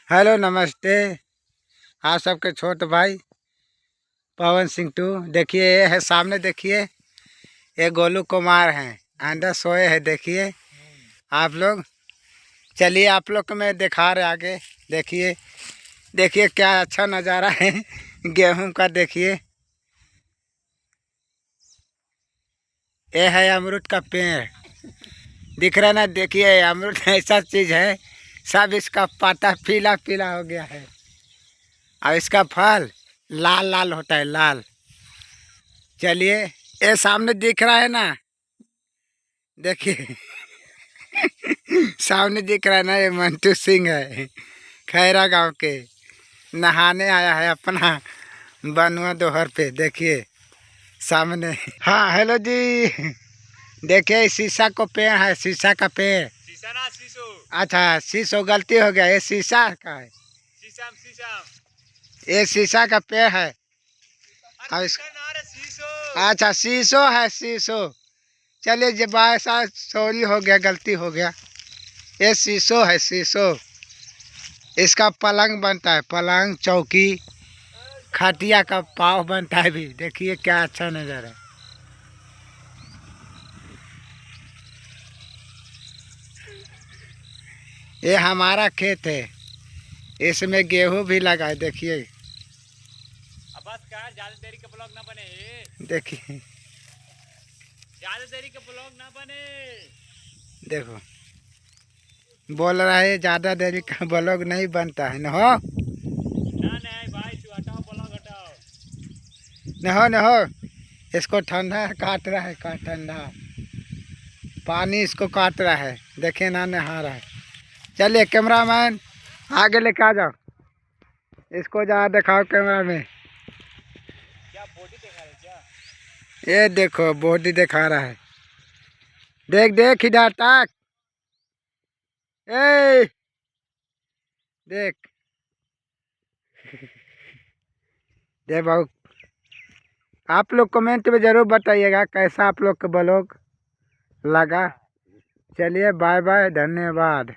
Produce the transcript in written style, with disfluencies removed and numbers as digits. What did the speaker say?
Hello नमस्ते। आप सबके छोटे भाई पवन सिंह टू। देखिए ये है सामने, देखिए ये गोलू कुमार हैं, अंदर सोए हैं। देखिए आप लोग, चलिए आप लोग को मैं दिखा रहे आगे। देखिए देखिए क्या अच्छा नज़ारा है गेहूं का। देखिए ये है अमरूद का पेड़, दिख रहा है ना। देखिए अमरूद ऐसा चीज़ है, सब इसका पत्ता पीला पीला हो गया है और इसका फल लाल लाल होता है, लाल। चलिए ये सामने दिख रहा है ना, देखिए सामने दिख रहा है ना, ये मंटू सिंह है, खैरा गांव के। नहाने आया है अपना बनुआ दोहर पे। देखिए सामने। हाँ हेलो जी। देखिए शीशा को पेड़ है, शीशा का पेड़। शीशा ना शीशो। अच्छा शीशो, गलती हो गया, ये शीशा का है। शीशम शीशम। ये शीशा का पेड़ है। अरे शीशा ना रे शीशो। अच्छा शीशो है, शीशो। चलिए जब ऐसा सॉरी हो गया, गलती हो गया। ये शीशो है, शीशो। इसका पलंग बनता है, पलंग चौकी खटिया का पाव बनता है भी। देखिए क्या अच्छा नज़ारा है। ये हमारा खेत है, इसमें गेहूं भी लगा है। देखिए अब बस कर, ज्यादा देरी के ब्लॉग ना बने। देखिए ज्यादा देरी के ब्लॉग ना बने। देखो बोल रहा है ज़्यादा देरी का ब्लॉग नहीं बनता है। न हो ना नहीं भाई, तू हटाओ ब्लॉग हटाओ। न हो न हो। इसको ठंडा काट रहा है, का ठंडा पानी इसको काट रहा है। देखिए ना नहा रहा है। चलिए कैमरामैन आगे लेके आ जाओ, इसको जा दिखाओ कैमरा में। क्या बॉडी दिखा रहे क्या? ये देखो बॉडी दिखा रहा है। देख देख इधर तक, ए देख दे भाऊ। आप लोग कमेंट में ज़रूर बताइएगा कैसा आप लोग का ब्लॉग लगा। चलिए बाय बाय, धन्यवाद।